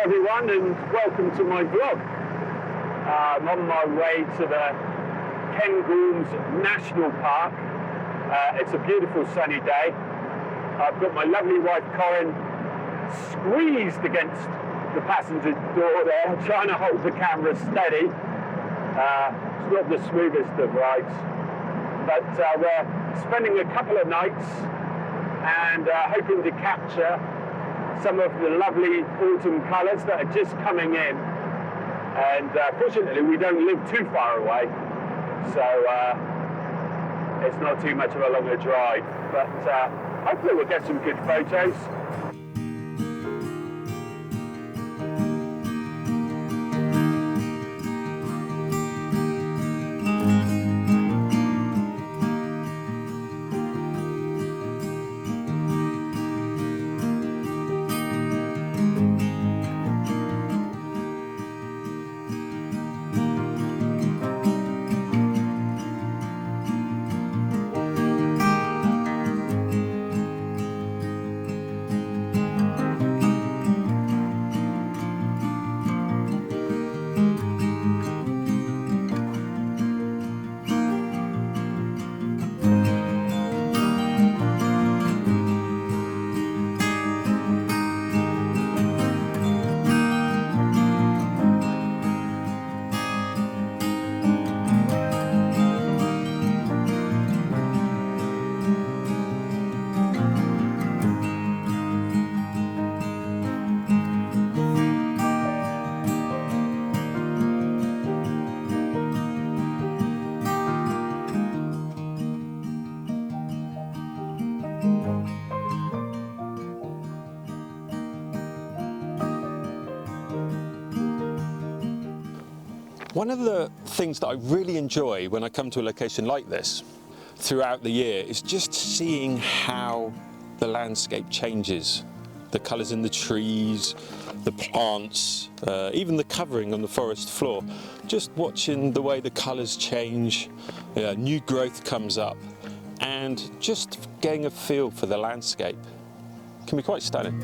everyone and welcome to my vlog. I'm on my way to the Cairngorms National Park. It's a beautiful sunny day. I've got my lovely wife Corinne squeezed against the passenger door there, trying to hold the camera steady. It's not the smoothest of rides, but we're spending a couple of nights and hoping to capture some of the lovely autumn colours that are just coming in. And fortunately we don't live too far away, so it's not too much of a longer drive, but hopefully we'll get some good photos. One of the things that I really enjoy when I come to a location like this throughout the year is just seeing how the landscape changes. The colours in the trees, the plants, even the covering on the forest floor. Just watching the way the colours change, new growth comes up, and just getting a feel for the landscape can be quite stunning.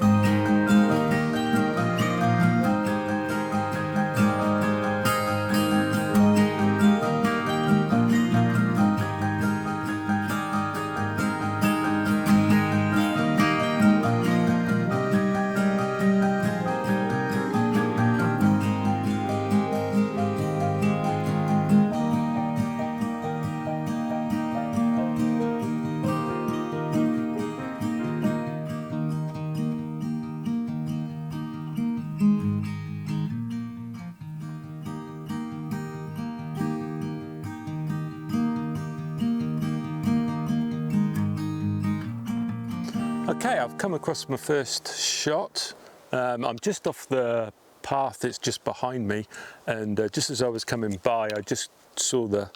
Okay, I've come across my first shot. I'm just off the path that's just behind me, and just as I was coming by I just saw the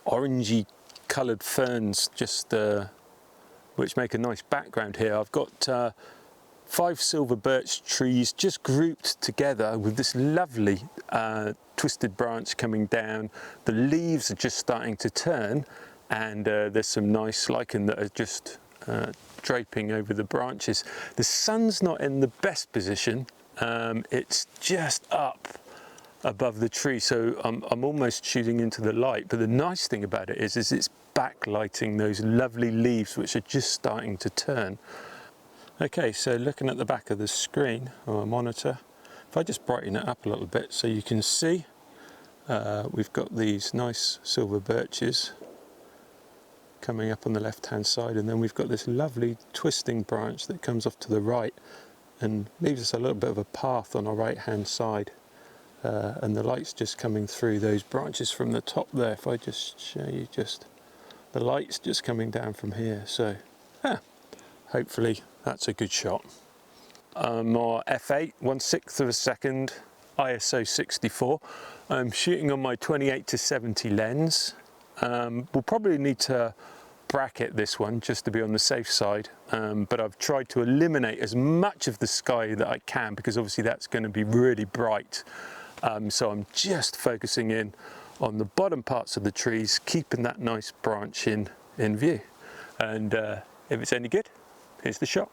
orangey coloured ferns just which make a nice background here. I've got 5 silver birch trees just grouped together with this lovely twisted branch coming down. The leaves are just starting to turn, and there's some nice lichen that are just draping over the branches. The sun's not in the best position. It's just up above the tree, so I'm almost shooting into the light, but the nice thing about it is it's backlighting those lovely leaves which are just starting to turn. Okay, so looking at the back of the screen or a monitor, if I just brighten it up a little bit so you can see, we've got these nice silver birches coming up on the left hand side, and then we've got this lovely twisting branch that comes off to the right and leaves us a little bit of a path on our right hand side, and the light's just coming through those branches from the top there. If I just show you, just the light's just coming down from here, so hopefully that's a good shot. Our f8 1/6 of a second ISO 64. I'm shooting on my 28-70 lens. We'll probably need to bracket this one just to be on the safe side, but I've tried to eliminate as much of the sky that I can, because obviously that's going to be really bright, so I'm just focusing in on the bottom parts of the trees, keeping that nice branch in view, and if it's any good, here's the shot.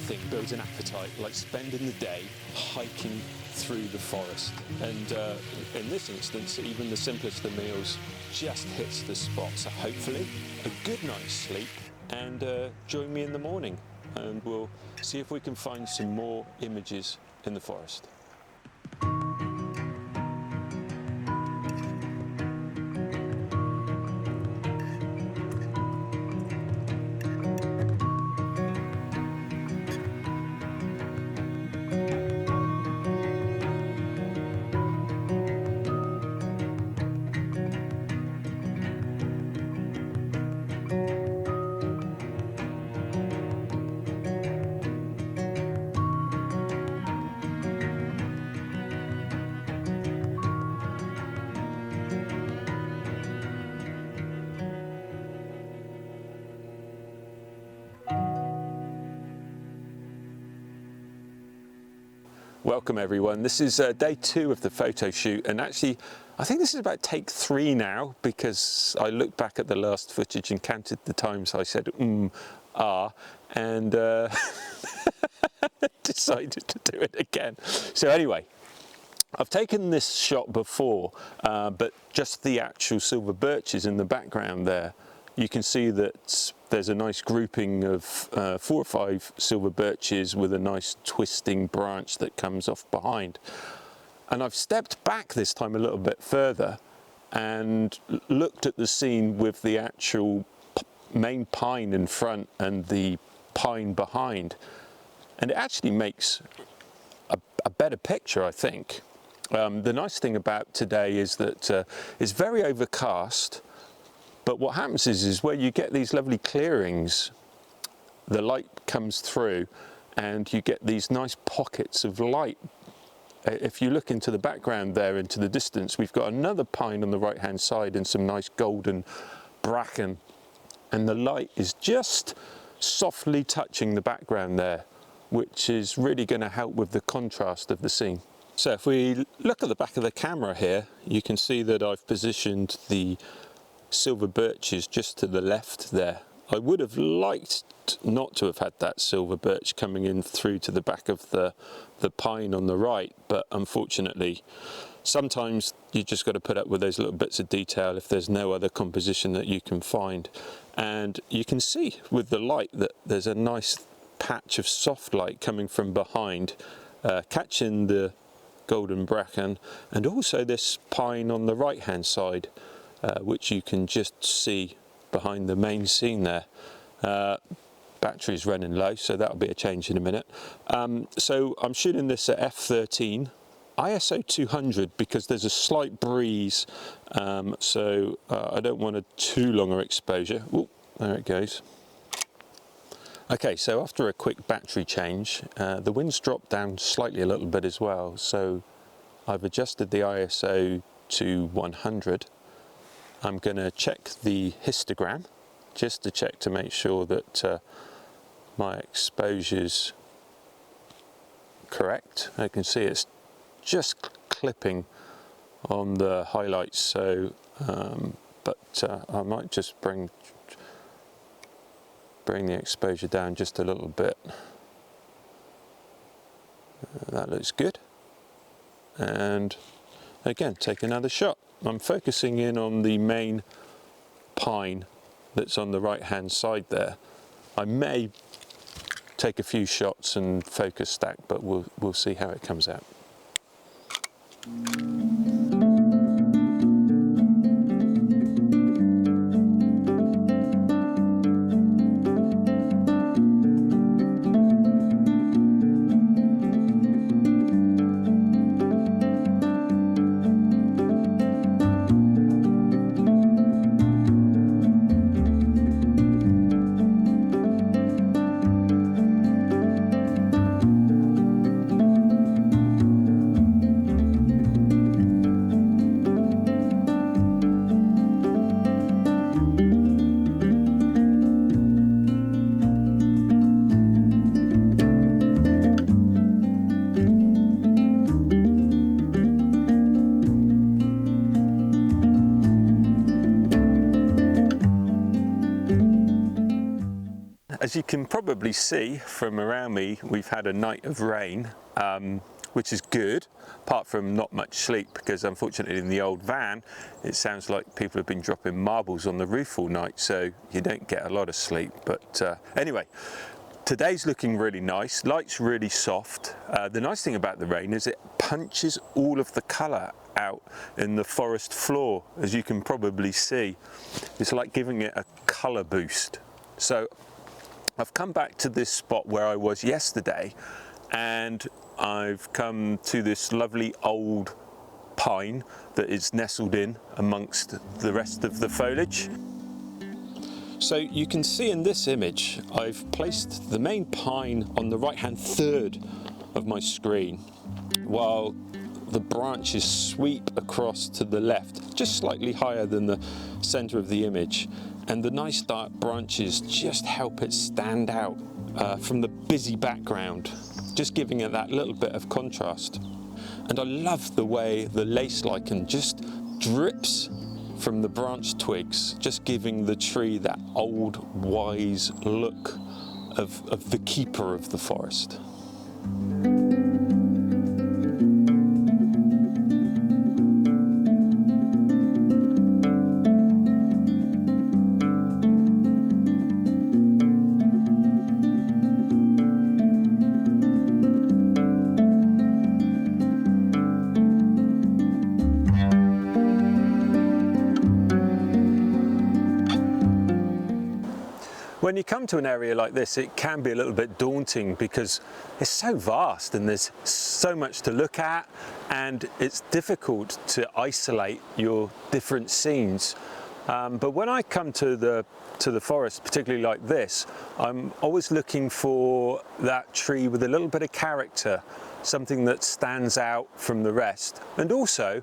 nothing builds an appetite like spending the day hiking through the forest. And in this instance, even the simplest of meals just hits the spot. So hopefully a good night's sleep, and join me in the morning and we'll see if we can find some more images in the forest. Welcome everyone. This is day 2 of the photo shoot, and actually I think this is about take 3 now, because I looked back at the last footage and counted the times I said and decided to do it again. So anyway, I've taken this shot before, but just the actual silver birches in the background there. You can see that there's a nice grouping of 4 or 5 silver birches with a nice twisting branch that comes off behind. And I've stepped back this time a little bit further and looked at the scene with the actual main pine in front and the pine behind. And it actually makes a better picture, I think. The nice thing about today is that it's very overcast. But what happens is where you get these lovely clearings, the light comes through and you get these nice pockets of light. If you look into the background there, into the distance, we've got another pine on the right hand side and some nice golden bracken. And the light is just softly touching the background there, which is really going to help with the contrast of the scene. So if we look at the back of the camera here, you can see that I've positioned the silver birches just to the left there. I would have liked not to have had that silver birch coming in through to the back of the pine on the right, but unfortunately sometimes you just got to put up with those little bits of detail if there's no other composition that you can find. And you can see with the light that there's a nice patch of soft light coming from behind, catching the golden bracken, and also this pine on the right hand side, which you can just see behind the main scene there. Battery's running low, so that'll be a change in a minute. So I'm shooting this at f/13, ISO 200, because there's a slight breeze, so I don't want a too long exposure. Ooh, there it goes. Okay, so after a quick battery change, the wind's dropped down slightly a little bit as well, so I've adjusted the ISO to 100. I'm going to check the histogram just to check to make sure that my exposure's correct. I can see it's just clipping on the highlights, so but I might just bring the exposure down just a little bit. That looks good. And again, take another shot. I'm focusing in on the main pine that's on the right hand side there. I may take a few shots and focus stack, but we'll see how it comes out. as you can probably see from around me, we've had a night of rain, which is good, apart from not much sleep, because unfortunately in the old van, it sounds like people have been dropping marbles on the roof all night, so you don't get a lot of sleep. But anyway, today's looking really nice, light's really soft. The nice thing about the rain is it punches all of the colour out in the forest floor, as you can probably see. It's like giving it a colour boost. So I've come back to this spot where I was yesterday, and I've come to this lovely old pine that is nestled in amongst the rest of the foliage. So you can see in this image, I've placed the main pine on the right-hand third of my screen, while the branches sweep across to the left, just slightly higher than the center of the image. And the nice dark branches just help it stand out from the busy background, just giving it that little bit of contrast. And I love the way the lace lichen just drips from the branch twigs, just giving the tree that old, wise look of the keeper of the forest. When you come to an area like this, it can be a little bit daunting because it's so vast and there's so much to look at, and it's difficult to isolate your different scenes. But when I come to the forest, particularly like this, I'm always looking for that tree with a little bit of character, something that stands out from the rest, and also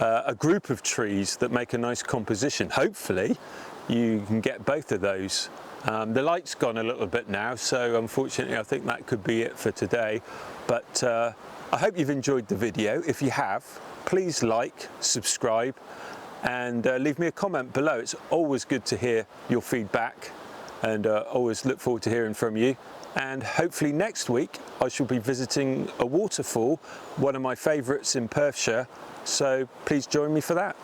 a group of trees that make a nice composition. Hopefully you can get both of those. The light's gone a little bit now, so unfortunately I think that could be it for today. But I hope you've enjoyed the video. If you have, please like, subscribe, and leave me a comment below. It's always good to hear your feedback, and always look forward to hearing from you. And hopefully next week I shall be visiting a waterfall, one of my favourites in Perthshire, so please join me for that.